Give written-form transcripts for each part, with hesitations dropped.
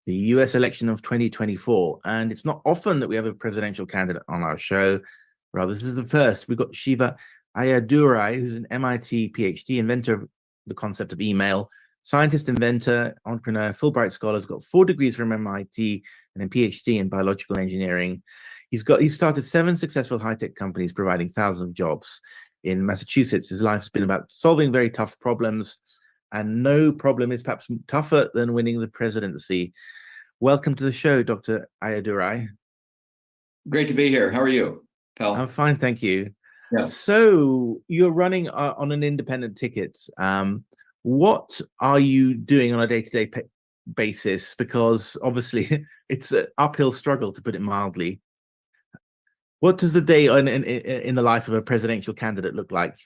the US election of 2024. And it's not often that we have a presidential candidate on our show. Rather, this is the first. We've got Shiva Ayadurai, who's an MIT PhD, inventor of the concept of email, scientist, inventor, entrepreneur, Fulbright scholar, has got 4 degrees from MIT and a PhD in biological engineering. He's started 7 successful high-tech companies providing thousands of jobs in Massachusetts. His life's been about solving very tough problems, and no problem is perhaps tougher than winning the presidency. Welcome to the show, Dr. Ayadurai. Great to be here. How are you, pal? I'm fine, thank you. Yeah. So you're running on an independent ticket. What are you doing on a day-to-day basis? Because obviously it's an uphill struggle, to put it mildly. What does the day in the life of a presidential candidate look like?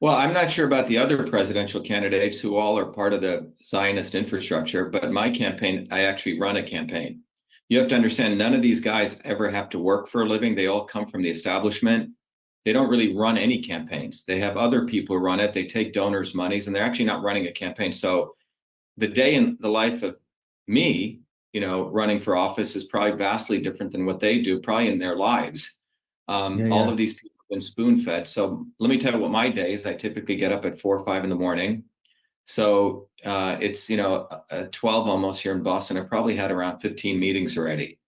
Well, I'm not sure about the other presidential candidates who all are part of the Zionist infrastructure, but my campaign, I actually run a campaign. You have to understand, none of these guys ever have to work for a living. They all come from the establishment. They don't really run any campaigns. They have other people who run it. They take donors' monies, and they're actually not running a campaign. So the day in the life of me, running for office is probably vastly different than what they do, probably in their lives. All of these people have been spoon-fed. So let me tell you what my day is. I typically get up at 4 or 5 in the morning. So it's 12 almost here in Boston. I probably had around 15 meetings already.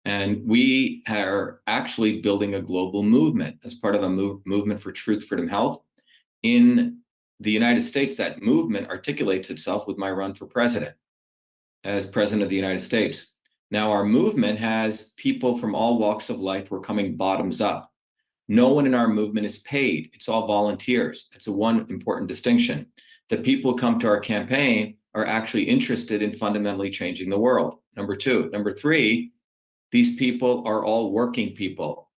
And we are actually building a global movement as part of a movement for truth, freedom, health. In the United States, that movement articulates itself with my run for president as president of the United States. Now, our movement has people from all walks of life. We're coming bottoms up. No one in our movement is paid. It's all volunteers. It's one important distinction. The people who come to our campaign are actually interested in fundamentally changing the world. Number 2. Number 3, these people are all working people.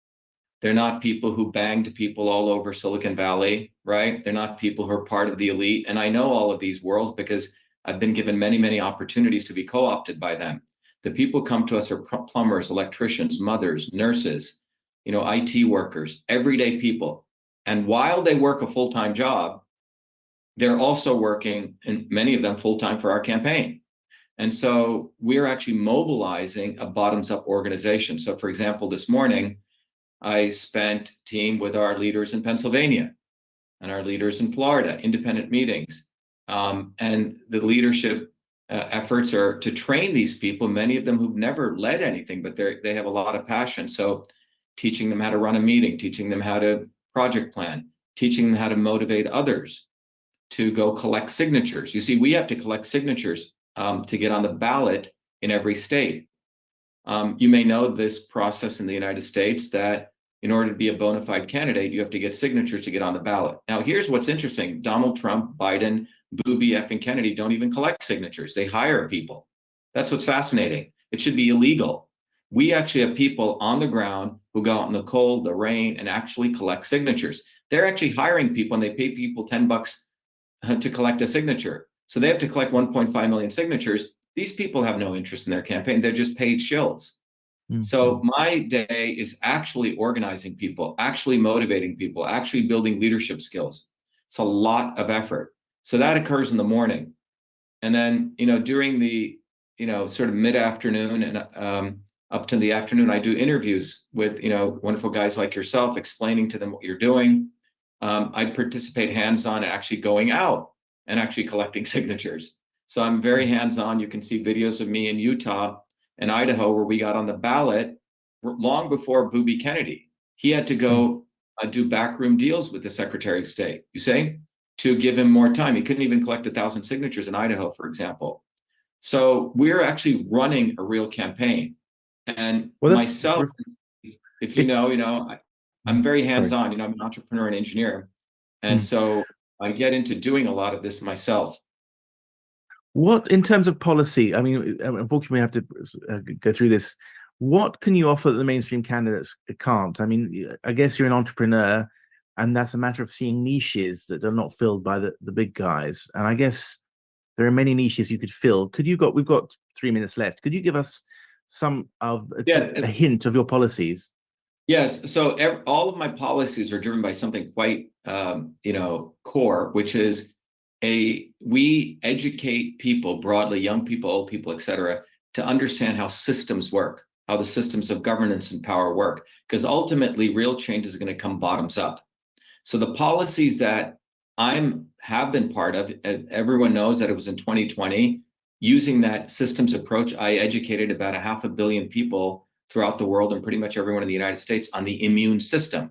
They're not people who banged people all over Silicon Valley, right? They're not people who are part of the elite. And I know all of these worlds because I've been given many, many opportunities to be co-opted by them. The people who come to us are plumbers, electricians, mothers, nurses, IT workers, everyday people. And while they work a full-time job, they're also working, and many of them full-time, for our campaign. And so we're actually mobilizing a bottoms-up organization. So for example, this morning, I spent team with our leaders in Pennsylvania and our leaders in Florida, independent meetings. And the leadership efforts are to train these people, many of them who've never led anything, but they have a lot of passion. So teaching them how to run a meeting, teaching them how to project plan, teaching them how to motivate others to go collect signatures. You see, we have to collect signatures to get on the ballot in every state. You may know this process in the United States, that in order to be a bona fide candidate, you have to get signatures to get on the ballot. Now, here's what's interesting. Donald Trump, Biden, Booby, effing Kennedy don't even collect signatures. They hire people. That's what's fascinating. It should be illegal. We actually have people on the ground who go out in the cold, the rain, and actually collect signatures. They're actually hiring people, and they pay people $10 to collect a signature. So they have to collect 1.5 million signatures. These people have no interest in their campaign. They're just paid shills. Mm-hmm. So my day is actually organizing people, actually motivating people, actually building leadership skills. It's a lot of effort. So that occurs in the morning. And then, during the, sort of mid-afternoon and up to the afternoon, I do interviews with, wonderful guys like yourself, explaining to them what you're doing. I participate hands-on, actually going out and actually collecting signatures. So I'm very hands-on. You can see videos of me in Utah and Idaho where we got on the ballot long before Booby Kennedy. He had to go do backroom deals with the Secretary of State, you say, to give him more time. He couldn't even collect 1,000 signatures in Idaho, for example. So we're actually running a real campaign. And myself, if you know, I'm very hands-on. I'm an entrepreneur and engineer. And so I get into doing a lot of this myself. What, in terms of policy, I mean, unfortunately, we have to go through this. What can you offer that the mainstream candidates can't? I mean, I guess you're an entrepreneur, and that's a matter of seeing niches that are not filled by the big guys. And I guess there are many niches you could fill. We've got 3 minutes left. Could you give us some of a hint of your policies? Yes. So all of my policies are driven by something quite, core, which is we educate people broadly, young people, old people, et cetera, to understand how systems work, how the systems of governance and power work, because ultimately real change is going to come bottoms up. So the policies that have been part of, everyone knows that it was in 2020, using that systems approach, I educated about 500 million people throughout the world and pretty much everyone in the United States on the immune system.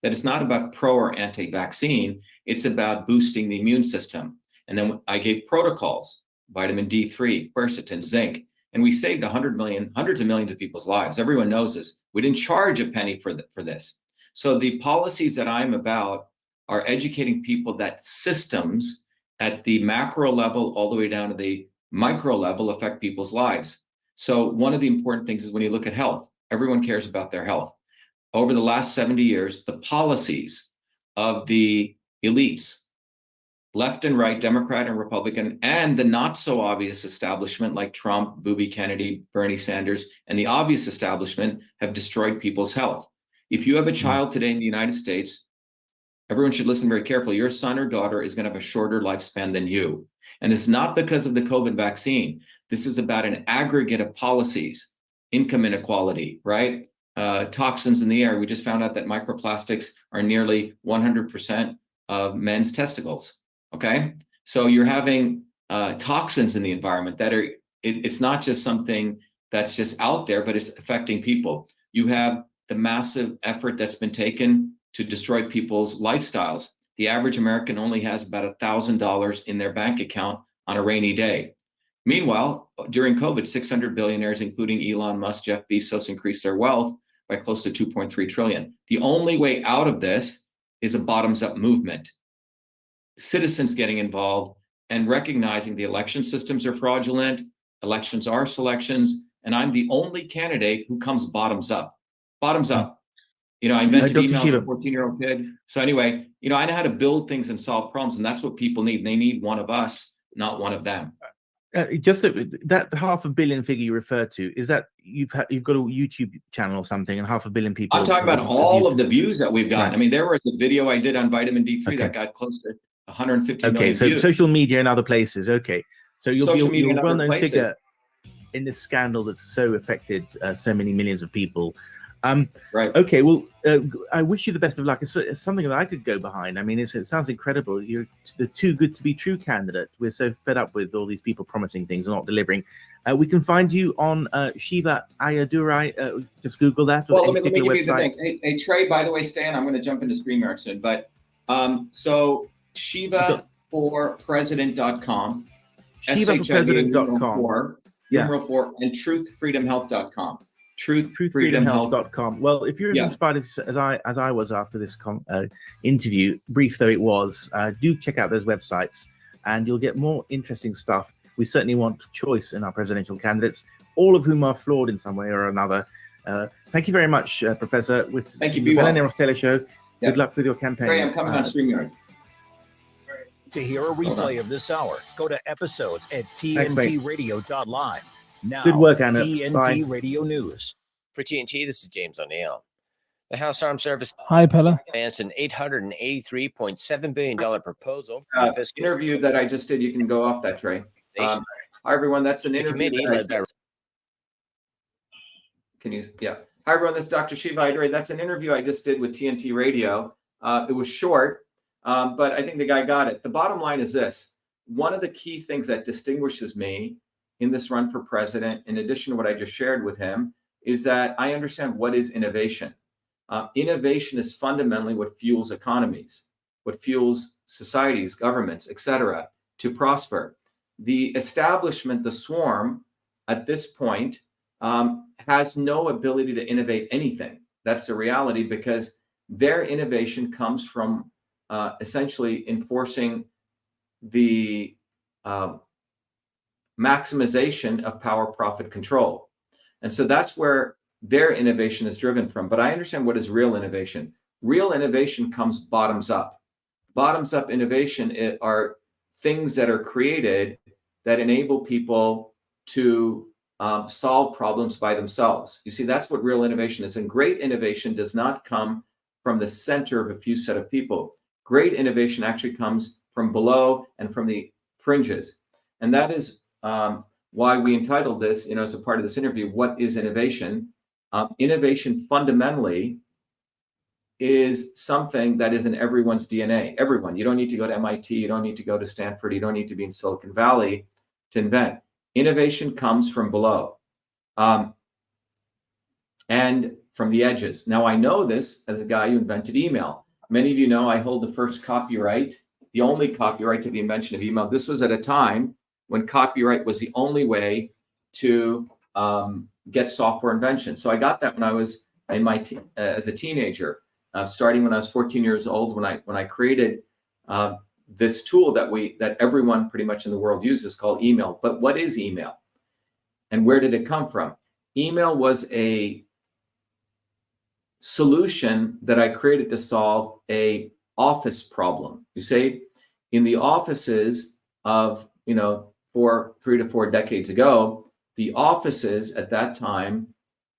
That it's not about pro or anti-vaccine, it's about boosting the immune system. And then I gave protocols, vitamin D3, quercetin, zinc, and we saved hundreds of millions of people's lives. Everyone knows this. We didn't charge a penny for this. So the policies that I'm about are educating people that systems at the macro level all the way down to the micro level affect people's lives. So one of the important things is when you look at health, everyone cares about their health. Over the last 70 years, the policies of the elites, left and right, Democrat and Republican, and the not so obvious establishment like Trump, Booby Kennedy, Bernie Sanders, and the obvious establishment have destroyed people's health. If you have a child today in the United States, everyone should listen very carefully. Your son or daughter is going to have a shorter lifespan than you. And it's not because of the COVID vaccine. This is about an aggregate of policies, income inequality, right? Toxins in the air. We just found out that microplastics are nearly 100% of men's testicles. Okay. So you're having toxins in the environment that are, it's not just something that's just out there, but it's affecting people. You have the massive effort that's been taken to destroy people's lifestyles. The average American only has about $1,000 in their bank account on a rainy day. Meanwhile, during COVID, 600 billionaires, including Elon Musk, Jeff Bezos, increased their wealth by close to 2.3 trillion. The only way out of this is a bottoms-up movement. Citizens getting involved and recognizing the election systems are fraudulent, elections are selections, and I'm the only candidate who comes bottoms up. Bottoms up. You know, I invented emails as a 14-year-old kid. So anyway, you know, I know how to build things and solve problems, and that's what people need. They need one of us, not one of them. Just that 500 million figure you referred to, is that you've got a YouTube channel or something and 500 million people? I'm talking about all of the views that we've gotten. Right. I mean, there was a video I did on vitamin D3 that got close to 150 million so views. Social media and other places. Okay. So you're a well-known figure in this scandal that's so affected so many millions of people. Right. Okay. Well, I wish you the best of luck. It's something that I could go behind. I mean, it sounds incredible. You're the too good to be true candidate. We're so fed up with all these people promising things and not delivering. We can find you on Shiva Ayadurai. Just Google that. Well, let me give you the thing. Hey, Trey, by the way, Stan, I'm going to jump into StreamYard soon. But so ShivaForPresident.com. ShivaForPresident.com. Numeral 4, and TruthFreedomHealth.com. TruthFreedomHealth.com. Well, if you're as inspired as I was after this interview, brief though it was, do check out those websites and you'll get more interesting stuff. We certainly want choice in our presidential candidates, all of whom are flawed in some way or another. Thank you very much, Professor. Thank you. The Bell and Taylor Show. Good luck with your campaign. Ray, I'm coming on StreamYard. To hear a replay of this hour, go to episodes at tntradio.live. Now, good work, Anna. TNT Bye. Radio News. For TNT, this is James O'Neill. The House Armed Services advanced an $883.7 billion proposal for the fiscal interview that I just did. You can go off that, Trey. Hi, everyone. That's an interview. Hi, everyone. This is Dr. Shiva. That's an interview I just did with TNT Radio. It was short, but I think the guy got it. The bottom line is this. One of the key things that distinguishes me in this run for president, in addition to what I just shared with him, is that I understand what is innovation. Innovation is fundamentally what fuels economies, what fuels societies, governments, etc., to prosper. The establishment, the swarm, at this point, has no ability to innovate anything. That's the reality, because their innovation comes from essentially enforcing the maximization of power, profit, control. And so that's where their innovation is driven from. But I understand what is real innovation. Real innovation comes bottoms up. Bottoms up innovation are things that are created that enable people to solve problems by themselves. You see, that's what real innovation is. And great innovation does not come from the center of a few set of people. Great innovation actually comes from below and from the fringes. And that is why we entitled this, as a part of this interview, what is innovation? Innovation fundamentally is something that is in everyone's DNA. Everyone. You don't need to go to MIT. You don't need to go to Stanford. You don't need to be in Silicon Valley to invent. Innovation comes from below and from the edges. Now, I know this as a guy who invented email. Many of you know I hold the first copyright, the only copyright to the invention of email. This was at a time when copyright was the only way to get software invention. So I got that when I was in my as a teenager. Starting when I was 14 years old, when I created this tool that everyone pretty much in the world uses called email. But what is email, and where did it come from? Email was a solution that I created to solve a office problem. You say, in the offices of 3 to 4 decades ago, the offices at that time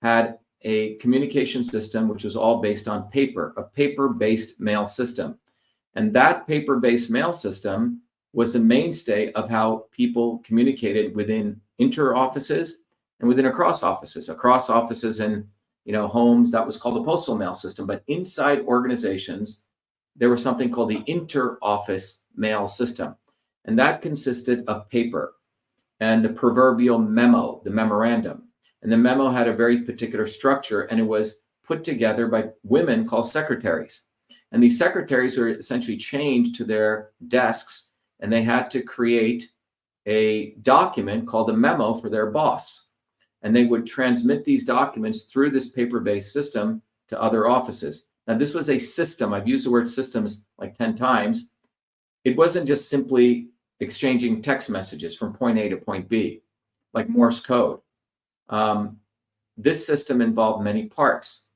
had a communication system which was all based on paper, a paper-based mail system. And that paper-based mail system was the mainstay of how people communicated within inter-offices and within across offices and homes. That was called the postal mail system. But inside organizations, there was something called the inter-office mail system. And that consisted of paper and the proverbial memo, the memorandum. And the memo had a very particular structure, and it was put together by women called secretaries. And these secretaries were essentially chained to their desks, and they had to create a document called a memo for their boss. And they would transmit these documents through this paper-based system to other offices. Now, this was a system. I've used the word systems like 10 times. It wasn't just simply exchanging text messages from point A to point B, like Morse code. This system involved many parts.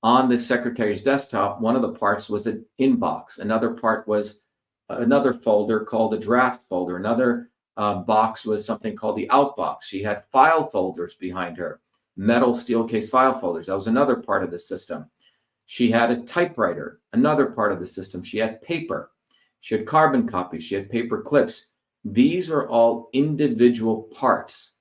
On the secretary's desktop, one of the parts was an inbox. Another part was another folder called a draft folder. Another box was something called the outbox. She had file folders behind her, metal steel case file folders. That was another part of the system. She had a typewriter, another part of the system. She had paper. She had carbon copies. She had paper clips. These are all individual parts.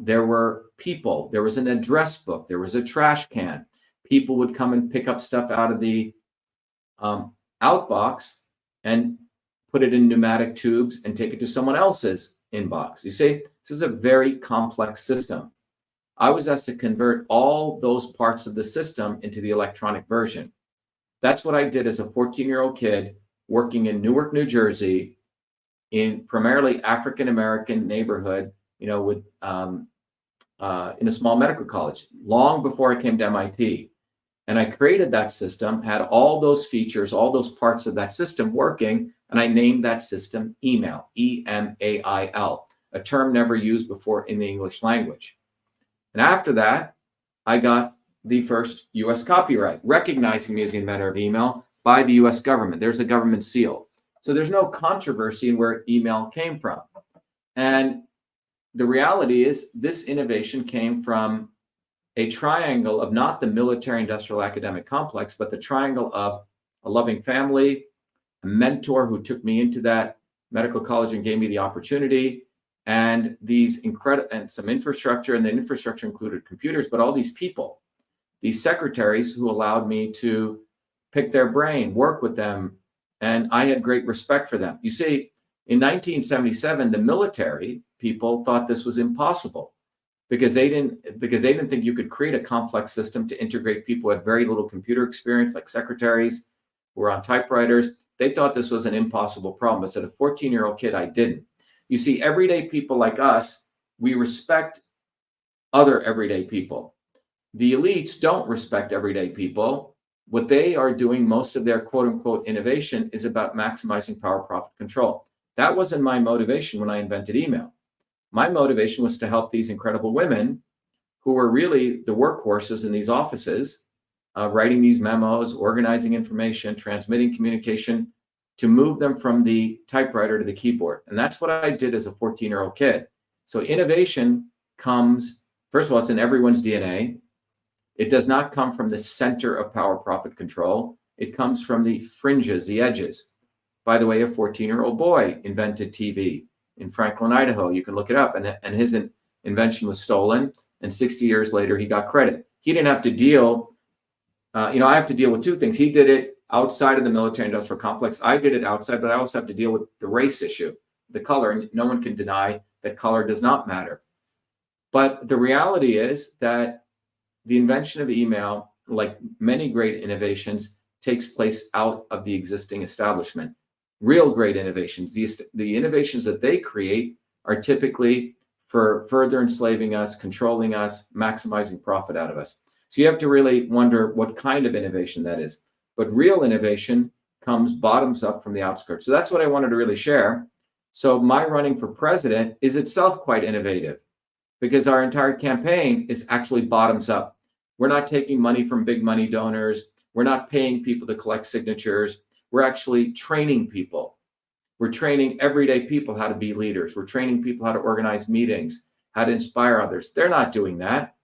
There were people, there was an address book, there was a trash can. People would come and pick up stuff out of the outbox and put it in pneumatic tubes and take it to someone else's inbox. You see, this is a very complex system. I was asked to convert all those parts of the system into the electronic version. That's what I did as a 14-year-old kid working in Newark, New Jersey, in primarily African-American neighborhood, with in a small medical college, long before I came to MIT. And I created that system, had all those features, all those parts of that system working, and I named that system email, E-M-A-I-L, a term never used before in the English language. And after that, I got the first US copyright, recognizing me as the inventor of email by the US government. There's a government seal. So there's no controversy in where email came from. And the reality is this innovation came from a triangle of not the military, industrial, academic complex, but the triangle of a loving family, a mentor who took me into that medical college and gave me the opportunity, and these incredible, and some infrastructure, and the infrastructure included computers, but all these people, these secretaries who allowed me to pick their brain, work with them, and I had great respect for them. You see, in 1977, the military people thought this was impossible because they didn't think you could create a complex system to integrate people who had very little computer experience, like secretaries who were on typewriters. They thought this was an impossible problem. As a 14-year-old kid, I didn't. You see, everyday people like us, we respect other everyday people. The elites don't respect everyday people. What they are doing, most of their quote unquote innovation, is about maximizing power, profit, control. That wasn't my motivation when I invented email. My motivation was to help these incredible women who were really the workhorses in these offices, writing these memos, organizing information, transmitting communication, to move them from the typewriter to the keyboard. And that's what I did as a 14-year-old kid. So innovation comes, first of all, it's in everyone's DNA. It does not come from the center of power, profit, control. It comes from the fringes, the edges. by the way, a 14-year-old boy invented TV in Franklin, Idaho. You can look it up. And his invention was stolen. And 60 years later, he got credit. He didn't have to deal, I have to deal with two things. He did it outside of the military industrial complex. I did it outside, but I also have to deal with the race issue, the color. And no one can deny that color does not matter. But the reality is that the invention of email, like many great innovations, takes place out of the existing establishment. Real great innovations, the innovations that they create are typically for further enslaving us, controlling us, maximizing profit out of us. So you have to really wonder what kind of innovation that is. But real innovation comes bottoms up from the outskirts. So that's what I wanted to really share. So my running for president is itself quite innovative because our entire campaign is actually bottoms up. We're not taking money from big money donors. We're not paying people to collect signatures. We're actually training people. We're training everyday people how to be leaders. We're training people how to organize meetings, how to inspire others. They're not doing that.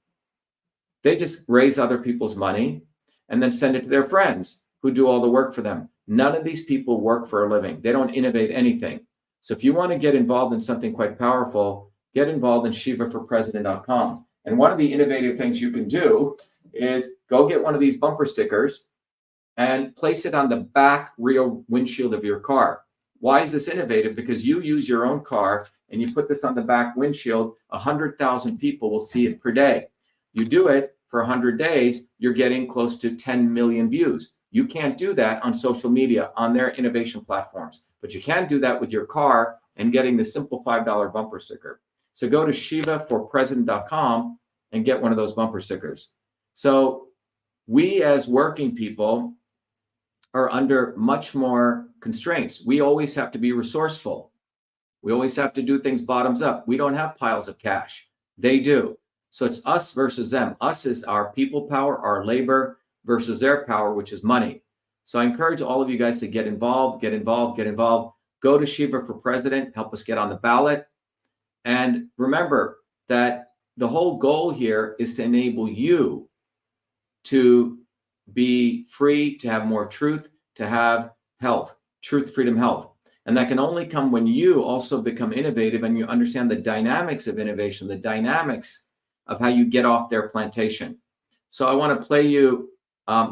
They just raise other people's money and then send it to their friends who do all the work for them. None of these people work for a living. They don't innovate anything. So if you want to get involved in something quite powerful, get involved in shivaforpresident.com. And one of the innovative things you can do is go get one of these bumper stickers and place it on the back rear windshield of your car. Why is this innovative? Because you use your own car and you put this on the back windshield, 100,000 people will see it per day. You do it for 100 days, you're getting close to 10 million views. You can't do that on social media, on their innovation platforms, but you can do that with your car and getting the simple $5 bumper sticker. So go to shivaforpresident.com and get one of those bumper stickers. So we as working people are under much more constraints. We always have to be resourceful. We always have to do things bottoms up. We don't have piles of cash. They do. So it's us versus them. Us is our people power, our labor versus their power, which is money. So I encourage all of you guys to get involved, get involved, get involved. Go to Shiva for President, help us get on the ballot. And remember that the whole goal here is to enable you to be free, to have more truth, to have health, truth, freedom, health. And that can only come when you also become innovative and you understand the dynamics of innovation, the dynamics of how you get off their plantation. So I want to play you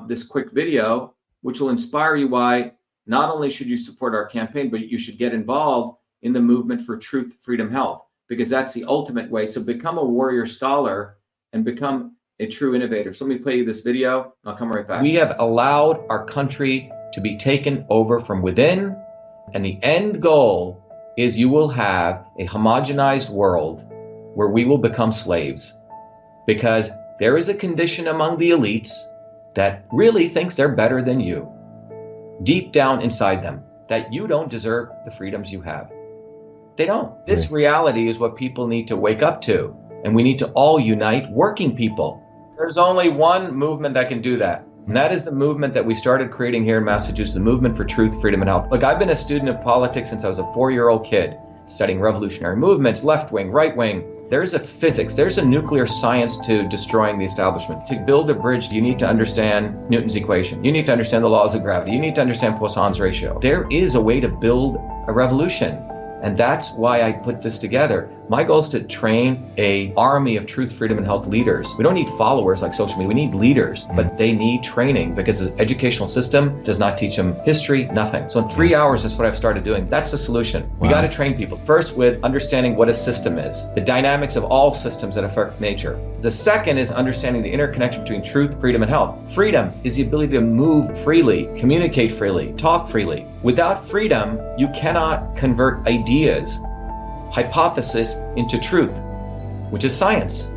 this quick video, which will inspire you why not only should you support our campaign, but you should get involved in the movement for truth, freedom, health, because that's the ultimate way. So become a warrior scholar and become a true innovator. So let me play you this video. I'll come right back. We have allowed our country to be taken over from within, and the end goal is you will have a homogenized world where we will become slaves, because there is a condition among the elites that really thinks they're better than you, deep down inside them, that you don't deserve the freedoms you have. They don't. This reality is what people need to wake up to, and we need to all unite working people. There's only one movement that can do that, and that is the movement that we started creating here in Massachusetts, the movement for truth, freedom, and health. Look, I've been a student of politics since I was a 4-year-old kid, studying revolutionary movements, left wing, right wing. There's a physics, there's a nuclear science to destroying the establishment. To build a bridge, you need to understand Newton's equation. You need to understand the laws of gravity. You need to understand Poisson's ratio. There is a way to build a revolution. And that's why I put this together. My goal is to train an army of truth, freedom, and health leaders. We don't need followers like social media. We need leaders, but they need training because the educational system does not teach them history, nothing. So in 3 hours, that's what I've started doing. That's the solution. We got to train people. First, with understanding what a system is, the dynamics of all systems that affect nature. The second is understanding the interconnection between truth, freedom, and health. Freedom is the ability to move freely, communicate freely, talk freely. Without freedom, you cannot convert ideas, hypothesis into truth, which is science.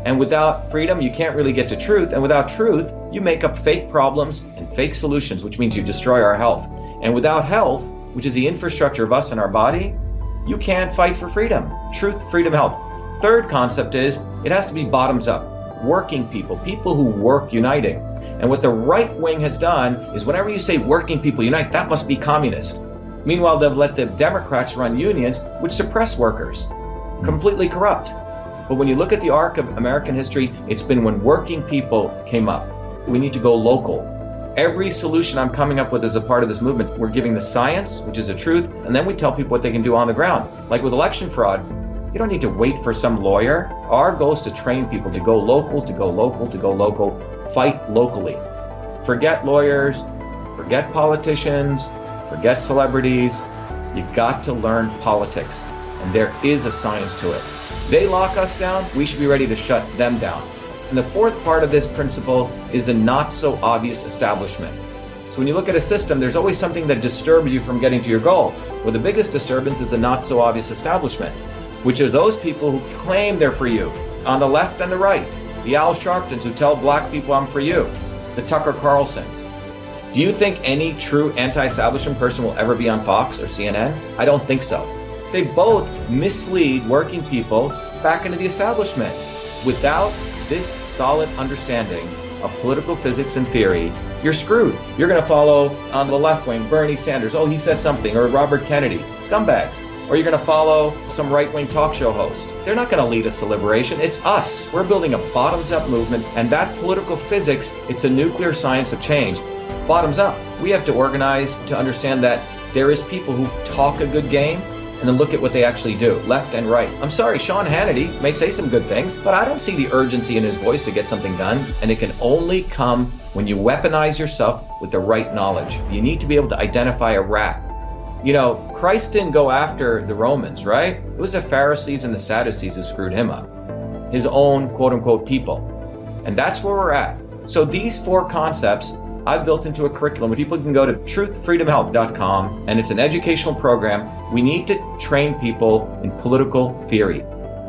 And without freedom, you can't really get to truth. And without truth, you make up fake problems and fake solutions, which means you destroy our health. And without health, which is the infrastructure of us and our body, you can't fight for freedom. Truth, freedom, health. Third concept is it has to be bottoms up. Working people, people who work uniting. And what the right wing has done is whenever you say working people unite, that must be communist. Meanwhile, they've let the Democrats run unions, which suppress workers, completely corrupt. But when you look at the arc of American history, it's been when working people came up. We need to go local. Every solution I'm coming up with as a part of this movement, we're giving the science, which is the truth, and then we tell people what they can do on the ground. Like with election fraud, you don't need to wait for some lawyer. Our goal is to train people to go local, to go local, to go local, fight locally. Forget lawyers, forget politicians, forget celebrities. You got to learn politics, and there is a science to it. They lock us down, we should be ready to shut them down. And the fourth part of this principle is the not so obvious establishment. So when you look at a system, there's always something that disturbs you from getting to your goal. Well, the biggest disturbance is the not so obvious establishment, which are those people who claim they're for you, on the left and the right. The Al Sharptons who tell black people I'm for you. The Tucker Carlsons. Do you think any true anti-establishment person will ever be on Fox or CNN? I don't think so. They both mislead working people back into the establishment. Without this solid understanding of political physics and theory, you're screwed. You're going to follow on the left wing Bernie Sanders. Oh, he said something. Or Robert Kennedy. Scumbags. Or you're going to follow some right-wing talk show host. They're not going to lead us to liberation. It's us. We're building a bottoms-up movement, and that political physics, it's a nuclear science of change. Bottoms up. We have to organize to understand that there is people who talk a good game and then look at what they actually do, left and right. I'm sorry, Sean Hannity may say some good things, but I don't see the urgency in his voice to get something done. And it can only come when you weaponize yourself with the right knowledge. You need to be able to identify a rat. You know, Christ didn't go after the Romans, right? It was the Pharisees and the Sadducees who screwed him up. His own quote unquote people. And that's where we're at. So these four concepts I've built into a curriculum where people can go to truthfreedomhealth.com, and it's an educational program. We need to train people in political theory.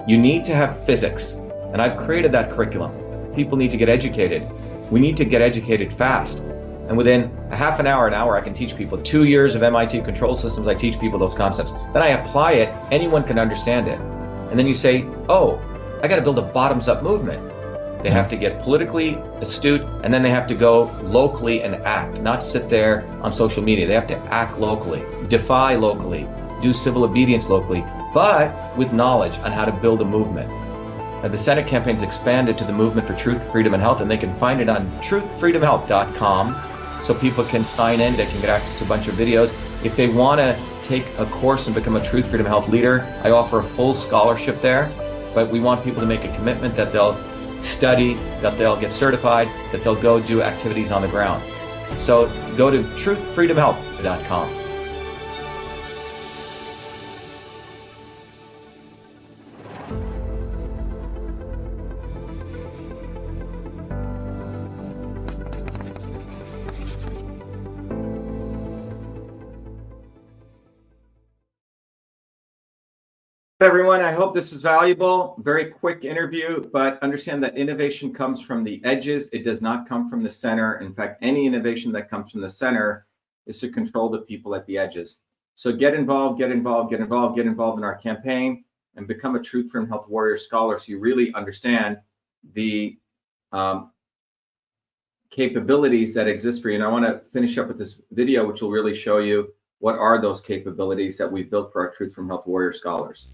You need to have physics, and I've created that curriculum. People need to get educated. We need to get educated fast. And within a half an hour, I can teach people. 2 years of MIT control systems, I teach people those concepts. Then I apply it, anyone can understand it. And then you say, oh, I got to build a bottoms-up movement. They have to get politically astute, and then they have to go locally and act, not sit there on social media. They have to act locally, defy locally, do civil obedience locally, but with knowledge on how to build a movement. Now, the Senate campaign's expanded to the Movement for Truth, Freedom, and Health, and they can find it on truthfreedomhealth.com, so people can sign in, they can get access to a bunch of videos. If they want to take a course and become a Truth, Freedom, Health leader, I offer a full scholarship there, but we want people to make a commitment that they'll study, that they'll get certified, that they'll go do activities on the ground. So go to truthfreedomhealth.com. Everyone, I hope this is valuable. Very quick interview, but understand that innovation comes from the edges. It does not come from the center. In fact, any innovation that comes from the center is to control the people at the edges. So get involved, get involved, get involved, get involved in our campaign and become a Truth, Freedom, Health warrior scholar so you really understand the capabilities that exist for you. And I want to finish up with this video, which will really show you what are those capabilities that we've built for our Truth from Health warrior scholars.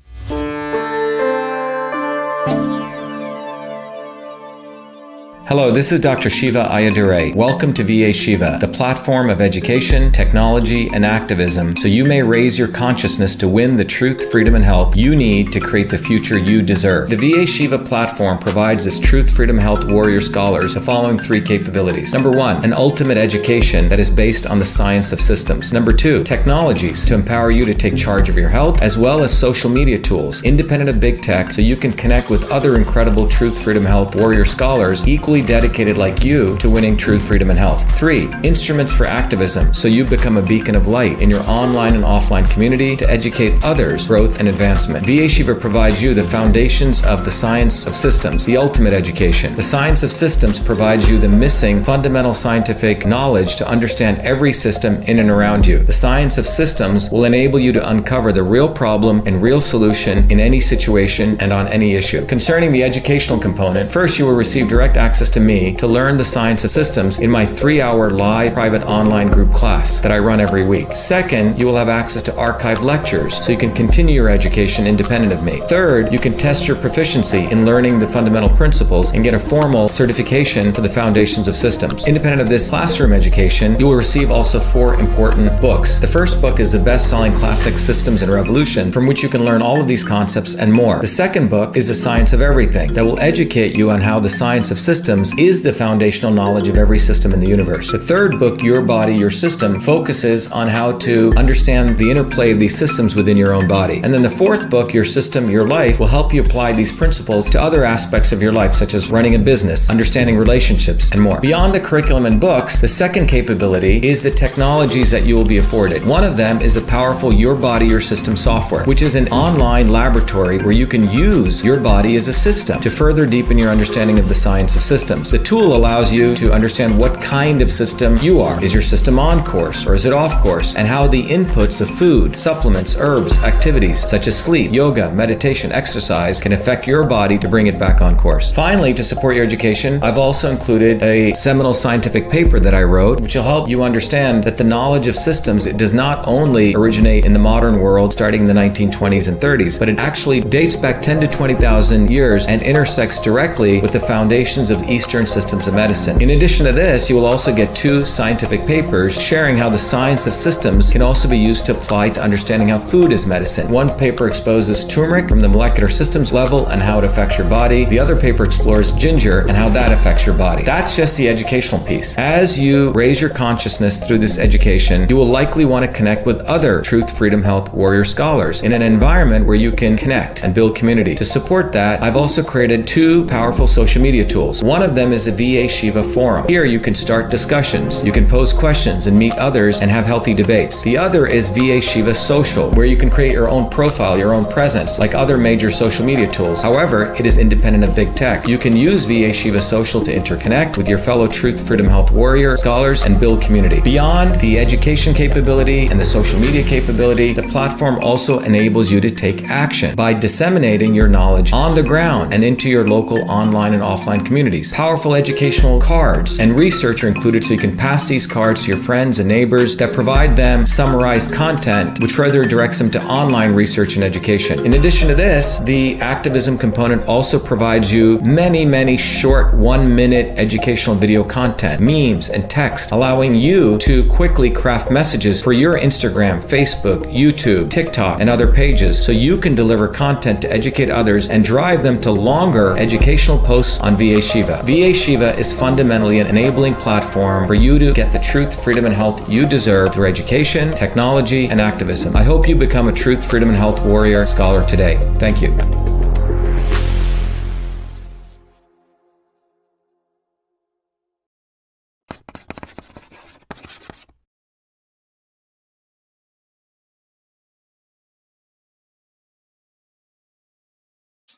Hello, this is Dr.SHIVA Ayyadurai. Welcome to VA Shiva, the platform of education, technology, and activism, so you may raise your consciousness to win the truth, freedom, and health you need to create the future you deserve. The VA Shiva platform provides its Truth, Freedom, Health warrior scholars the following three capabilities. Number one, an ultimate education that is based on the science of systems. Number two, technologies to empower you to take charge of your health, as well as social media tools, independent of big tech, so you can connect with other incredible Truth, Freedom, Health warrior scholars equally dedicated like you to winning truth, freedom, and health. 3, instruments for activism, so you become a beacon of light in your online and offline community to educate others, growth and advancement. VA Shiva provides you the foundations of the science of systems, the ultimate education. The science of systems provides you the missing fundamental scientific knowledge to understand every system in and around you. The science of systems will enable you to uncover the real problem and real solution in any situation and on any issue. Concerning the educational component, first you will receive direct access access to me to learn the science of systems in my 3-hour live private online group class that I run every week. Second, you will have access to archived lectures so you can continue your education independent of me. Third, you can test your proficiency in learning the fundamental principles and get a formal certification for the foundations of systems. Independent of this classroom education, you will receive also 4 important books. The first book is the best-selling classic Systems and Revolution, from which you can learn all of these concepts and more. The second book is The Science of Everything, that will educate you on how the science of systems is the foundational knowledge of every system in the universe. The third book, Your Body, Your System, focuses on how to understand the interplay of these systems within your own body. And then the fourth book, Your System, Your Life, will help you apply these principles to other aspects of your life, such as running a business, understanding relationships, and more. Beyond the curriculum and books, the second capability is the technologies that you will be afforded. One of them is a powerful Your Body, Your System software, which is an online laboratory where you can use your body as a system to further deepen your understanding of the science of systems. The tool allows you to understand what kind of system you are. Is your system on course or is it off course? And how the inputs of food, supplements, herbs, activities such as sleep, yoga, meditation, exercise can affect your body to bring it back on course. Finally, to support your education, I've also included a seminal scientific paper that I wrote, which will help you understand that the knowledge of systems, it does not only originate in the modern world starting in the 1920s and 30s, but it actually dates back 10 to 20,000 years and intersects directly with the foundations of Eastern systems of medicine. In addition to this, you will also get 2 scientific papers sharing how the science of systems can also be used to apply to understanding how food is medicine. One paper exposes turmeric from the molecular systems level and how it affects your body. The other paper explores ginger and how that affects your body. That's just the educational piece. As you raise your consciousness through this education, you will likely want to connect with other truth, freedom, health warrior scholars in an environment where you can connect and build community. To support that, I've also created 2 powerful social media tools. One of them is a VA Shiva forum. Here you can start discussions, you can pose questions and meet others and have healthy debates. The other is VA Shiva Social, where you can create your own profile, your own presence, like other major social media tools. However, it is independent of big tech. You can use VA Shiva Social to interconnect with your fellow truth, freedom, health warrior scholars and build community. Beyond the education capability and the social media capability, the platform also enables you to take action by disseminating your knowledge on the ground and into your local online and offline communities. Powerful educational cards and research are included so you can pass these cards to your friends and neighbors that provide them summarized content which further directs them to online research and education. In addition to this, the activism component also provides you many short 1-minute educational video content, memes, and text, allowing you to quickly craft messages for your Instagram, Facebook, YouTube, TikTok, and other pages so you can deliver content to educate others and drive them to longer educational posts on VA Shiva. VA Shiva is fundamentally an enabling platform for you to get the truth, freedom, and health you deserve through education, technology, and activism. I hope you become a truth, freedom, and health warrior scholar today. Thank you.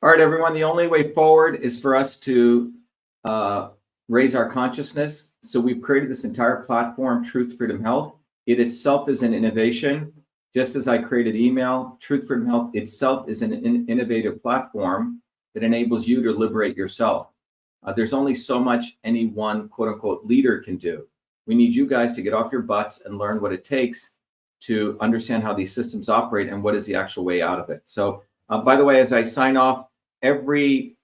All right, everyone, the only way forward is for us to raise our consciousness. So we've created this entire platform, Truth, Freedom, Health. It itself is an innovation. Just as I created email, Truth, Freedom, Health itself is an innovative platform that enables you to liberate yourself. There's only so much any one quote unquote leader can do. We need you guys to get off your butts and learn what it takes to understand how these systems operate and what is the actual way out of it. So by the way, as I sign off, every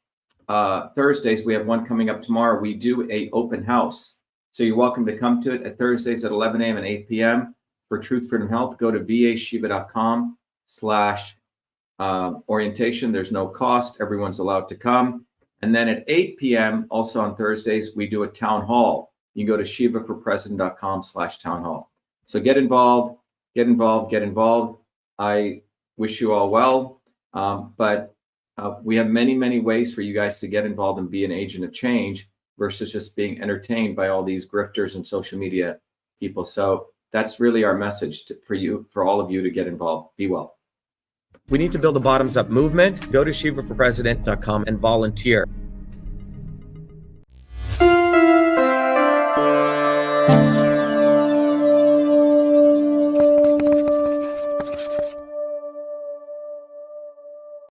Thursdays, we have one coming up tomorrow. We do a open house. So you're welcome to come to it at Thursdays at 11 a.m. and 8 p.m. for Truth, Freedom, Health. Go to vashiva.com/orientation. There's no cost. Everyone's allowed to come. And then at 8 p.m. also on Thursdays, we do a town hall. You can go to shivaforpresident.com/town hall. So get involved, get involved, get involved. I wish you all well. But we have many ways for you guys to get involved and be an agent of change versus just being entertained by all these grifters and social media people. So that's really our message for you, for all of you, to get involved. Be well. We need to build a bottoms-up movement. Go to shivaforpresident.com and volunteer.